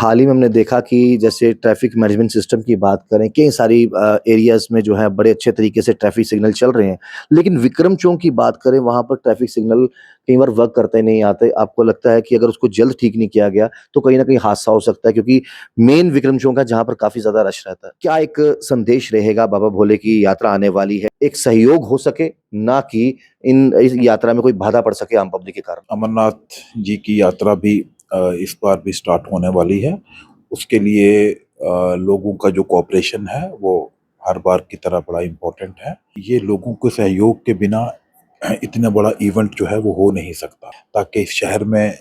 हाल ही में हमने देखा कि जैसे ट्रैफिक मैनेजमेंट सिस्टम की बात करें, कई सारी एरियाज़ में जो है बड़े अच्छे तरीके से ट्रैफिक सिग्नल चल रहे हैं। लेकिन विक्रम चौक की बात करें, वहाँ पर ट्रैफिक सिग्नल कई बार वर्क करते नहीं आते। आपको लगता है कि अगर उसको जल्द ठीक नहीं किया गया, तो कहीं न कहीं हादसा हो सकता है, क्योंकि मेन विक्रम चौक है जहाँ पर काफ़ी ज़्यादा रश रहता है। क्या एक संदेश रहेगा, बाबा भोले की यात्रा आने वाली है, एक सहयोग हो सके, ना कि इस यात्रा में कोई बाधा पड़ सके आम पब्लिक के कारण? अमरनाथ जी की यात्रा भी इस बार भी स्टार्ट होने वाली है। उसके लिए लोगों का जो कोऑपरेशन है वो हर बार की तरह बड़ा इम्पोर्टेंट है। ये लोगों के सहयोग के बिना इतना बड़ा इवेंट जो है वो हो नहीं सकता, ताकि इस शहर में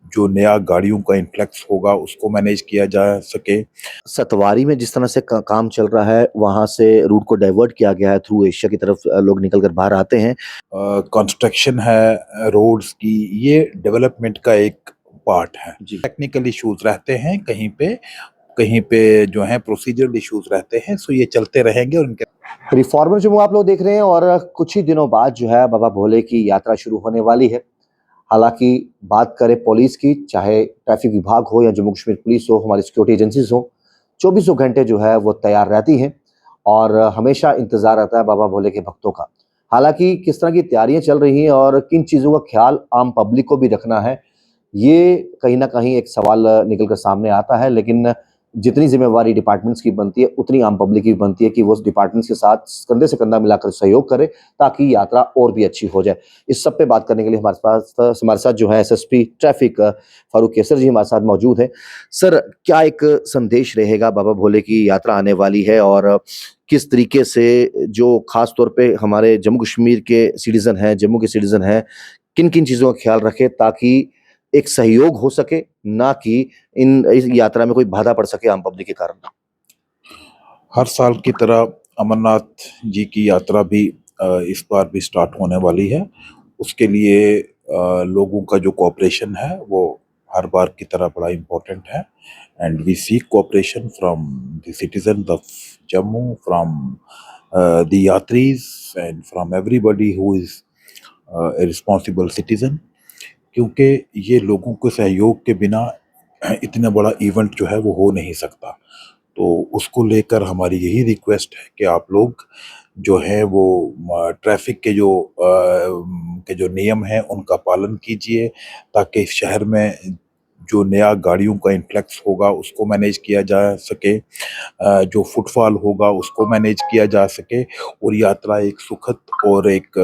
जो नया गाड़ियों का इन्फ्लक्स होगा उसको मैनेज किया जा सके। सतवारी में जिस तरह से काम चल रहा है, वहाँ से रूट को डाइवर्ट किया गया है, थ्रू एशिया की तरफ लोग निकल कर बाहर आते हैं। कंस्ट्रक्शन है रोड्स की, ये डेवलपमेंट का एक पार्ट है। जी। टेक्निकल इश्यूज रहते हैं कहीं पे जो है प्रोसीजरल इश्यूज रहते हैं, सो ये चलते रहेंगे और इनके रिफॉर्मर जम्मू आप लोग देख रहे हैं, और कुछ ही दिनों बाद जो है बाबा भोले की यात्रा शुरू होने वाली है। हालाँकि बात करें पुलिस की, चाहे ट्रैफिक विभाग हो या जम्मू कश्मीर पुलिस हो, हमारी सिक्योरिटी एजेंसीज़ हो, चौबीसों घंटे जो है वो तैयार रहती हैं, और हमेशा इंतज़ार रहता है बाबा भोले के भक्तों का। हालाँकि किस तरह की तैयारियाँ चल रही हैं और किन चीज़ों का ख़्याल आम पब्लिक को भी रखना है, ये कहीं न कहीं एक सवाल निकल कर सामने आता है। लेकिन जितनी ज़िम्मेवारी डिपार्टमेंट्स की बनती है, उतनी आम पब्लिक की भी बनती है कि वो उस डिपार्टमेंट्स के साथ कंधे से कंधा मिलाकर सहयोग करे, ताकि यात्रा और भी अच्छी हो जाए। इस सब पे बात करने के लिए हमारे साथ जो है एसएसपी ट्रैफिक फारूक कैसर जी हमारे साथ मौजूद हैं। सर, क्या एक संदेश रहेगा, बाबा भोले की यात्रा आने वाली है, और किस तरीके से जो ख़ास तौर पे हमारे जम्मू कश्मीर के सिटीज़न हैं, जम्मू के सिटीज़न हैं, किन-किन चीज़ों का ख़्याल रखें, ताकि एक सहयोग हो सके, ना कि इस यात्रा में कोई बाधा पड़ सके आम पब्लिक के कारण? हर साल की तरह अमरनाथ जी की यात्रा भी इस बार भी स्टार्ट होने वाली है। उसके लिए लोगों का जो कोऑपरेशन है वो हर बार की तरह बड़ा इम्पोर्टेंट है, and we seek cooperation from the citizen of Jammu, from the yatris and from everybody who is a responsible citizen, क्योंकि ये लोगों के सहयोग के बिना इतना बड़ा इवेंट जो है वो हो नहीं सकता। तो उसको लेकर हमारी यही रिक्वेस्ट है कि आप लोग जो है वो ट्रैफिक के जो नियम हैं उनका पालन कीजिए, ताकि इस शहर में जो नया गाड़ियों का इन्फ्लक्स होगा उसको मैनेज किया जा सके, जो फुटफॉल होगा उसको मैनेज किया जा सके, और यात्रा एक सुखद और एक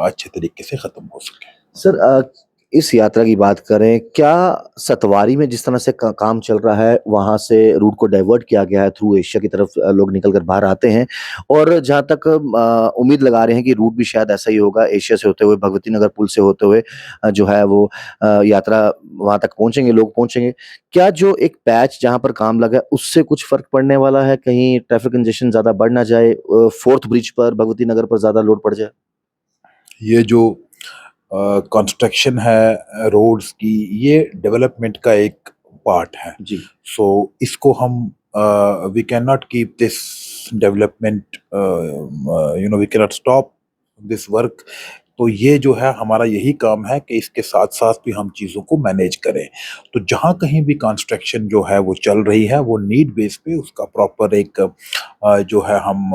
अच्छे तरीके से ख़त्म हो सके। सर, इस यात्रा की बात करें, क्या सतवारी में जिस तरह से काम चल रहा है, वहाँ से रूट को डाइवर्ट किया गया है, थ्रू एशिया की तरफ लोग निकल कर बाहर आते हैं, और जहाँ तक उम्मीद लगा रहे हैं कि रूट भी शायद ऐसा ही होगा, एशिया से होते हुए, भगवती नगर पुल से होते हुए जो है वो यात्रा वहाँ तक पहुँचेंगे, लोग पहुँचेंगे। क्या जो एक पैच जहाँ पर काम लगा है, उससे कुछ फ़र्क पड़ने वाला है? कहीं ट्रैफिक कंजेशन ज़्यादा बढ़ ना जाए, 4th ब्रिज पर, भगवती नगर पर ज़्यादा लोड पड़ जाए? ये जो कंस्ट्रक्शन है रोड्स की, ये डेवलपमेंट का एक पार्ट है। जी। सो इसको हम we can not keep this development, we can not stop this work. तो ये जो है हमारा यही काम है कि इसके साथ साथ भी हम चीज़ों को मैनेज करें। तो जहाँ कहीं भी कंस्ट्रक्शन जो है वो चल रही है, वो नीड बेस पे उसका प्रॉपर एक जो है हम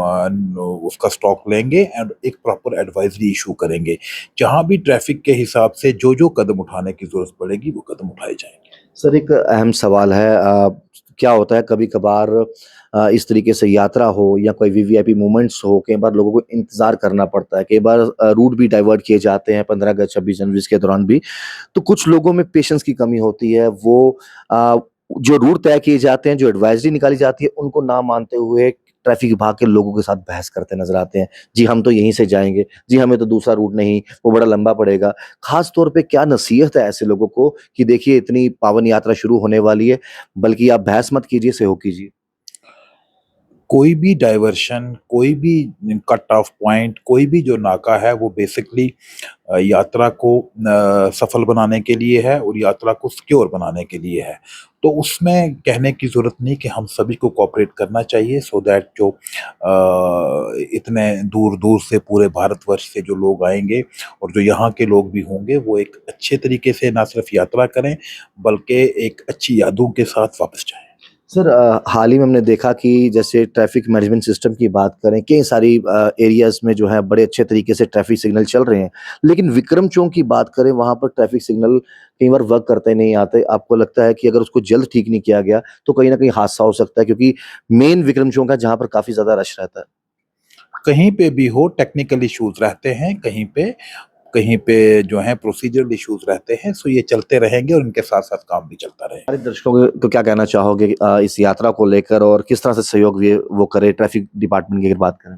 उसका स्टॉक लेंगे एंड एक प्रॉपर एडवाइजरी इशू करेंगे। जहाँ भी ट्रैफिक के हिसाब से जो जो कदम उठाने की ज़रूरत पड़ेगी वो कदम उठाए जाएंगे। सर, एक अहम सवाल है, क्या होता है कभी-कभार इस तरीके से यात्रा हो या कोई वीवीआईपी मूवमेंट्स हो, कई बार लोगों को इंतज़ार करना पड़ता है, कई बार रूट भी डाइवर्ट किए जाते हैं 15 अगस्त, 26 जनवरी के दौरान भी। तो कुछ लोगों में पेशेंस की कमी होती है, वो अ, जो रूट तय किए जाते हैं, जो एडवाइज़री निकाली जाती है, उनको ना मानते हुए ट्रैफिक विभाग के लोगों के साथ बहस करते नज़र आते हैं। जी, हम तो यहीं से जाएँगे, जी, हमें तो दूसरा रूट नहीं, वो बड़ा लंबा पड़ेगा। खास तौर पे क्या नसीहत है ऐसे लोगों को कि देखिए इतनी पावन यात्रा शुरू होने वाली है, बल्कि आप बहस मत कीजिए, सहयोग कीजिए? कोई भी डाइवर्शन, कोई भी कट ऑफ पॉइंट, कोई भी जो नाका है वो बेसिकली यात्रा को सफल बनाने के लिए है और यात्रा को सिक्योर बनाने के लिए है। तो उसमें कहने की ज़रूरत नहीं कि हम सभी को कोऑपरेट करना चाहिए सो दैट जो इतने दूर-दूर से पूरे भारतवर्ष से जो लोग आएँगे और जो यहाँ के लोग भी होंगे वो एक अच्छे तरीके से ना सिर्फ यात्रा करें बल्कि एक अच्छी यादों के साथ वापस जाएँ। सर हाल ही में हमने देखा कि जैसे ट्रैफिक मैनेजमेंट सिस्टम की बात करें, कई सारी एरियाज़ में जो है बड़े अच्छे तरीके से ट्रैफिक सिग्नल चल रहे हैं। लेकिन विक्रम चौक की बात करें, वहाँ पर ट्रैफिक सिग्नल कई बार वर्क करते नहीं आते। आपको लगता है कि अगर उसको जल्द ठीक नहीं किया गया, तो कहीं न कहीं हादसा हो सकता है, क्योंकि मेन विक्रम चौक है जहाँ पर काफ़ी ज़्यादा रश रहता है। कहीं पे भी हो टेक्निकल इश्यूज़ रहते हैं, कहीं पे जो है प्रोसीजरल इश्यूज़ रहते हैं, सो ये चलते रहेंगे और इनके साथ-साथ काम भी चलता रहेगा। हमारे दर्शकों को क्या कहना चाहोगे इस यात्रा को लेकर, और किस तरह से सहयोग ये वो करे ट्रैफिक डिपार्टमेंट की अगर बात करें?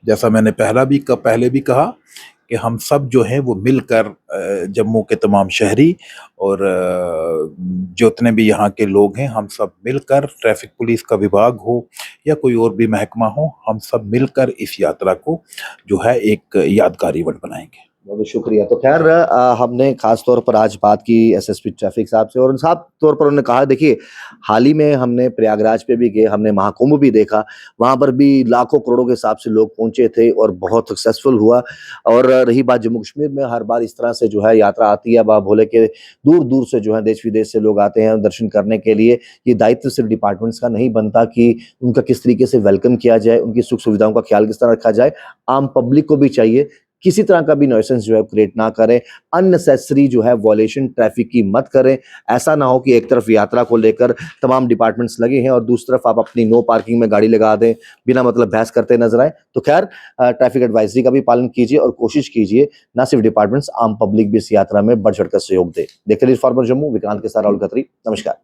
जैसा मैंने पहले भी कहा कि हम सब जो हैं वो मिलकर जम्मू के तमाम शहरी और जितने भी यहाँ के लोग हैं हम सब मिलकर ट्रैफिक पुलिस का विभाग हो या कोई और भी महकमा हो, हम सब मिलकर इस यात्रा को जो है एक यादगार इवेंट बनाएँगे। बहुत-बहुत शुक्रिया। तो ख़ैर हमने ख़ास तौर पर आज बात की एसएसपी ट्रैफ़िक साहब से, और साफ तौर पर उन्होंने कहा, देखिए, हाल ही में हमने प्रयागराज पे भी गए, हमने महाकुंभ भी देखा, वहाँ पर भी लाखों करोड़ों के हिसाब से लोग पहुँचे थे और बहुत सक्सेसफुल हुआ। और रही बात जम्मू कश्मीर में, हर बार इस तरह से जो है यात्रा आती है, बाबा भोले के दूर-दूर से जो है देश-विदेश से लोग आते हैं दर्शन करने के लिए। ये दायित्व सिर्फ़ डिपार्टमेंट्स का नहीं बनता कि उनका किस तरीके से वेलकम किया जाए, उनकी सुख-सुविधाओं का ख़्याल किस तरह रखा जाए। आम पब्लिक को भी चाहिए किसी तरह का भी न्यूसेंस जो है क्रिएट ना करें, अननेसेसरी जो है वॉयलेशन ट्रैफिक की मत करें। ऐसा ना हो कि एक तरफ यात्रा को लेकर तमाम डिपार्टमेंट्स लगे हैं और दूसरी तरफ आप अपनी नो पार्किंग में गाड़ी लगा दें, बिना मतलब बहस करते नजर आए। तो खैर, ट्रैफिक एडवाइजरी का भी पालन कीजिए और कोशिश कीजिए ना सिर्फ डिपार्टमेंट्स, आम पब्लिक भी इस यात्रा में बढ़ चढ़कर सहयोग दे। देखते रहिए फॉरवर्ड जम्मू, विक्रांत के साथ राहुल खत्री। नमस्कार।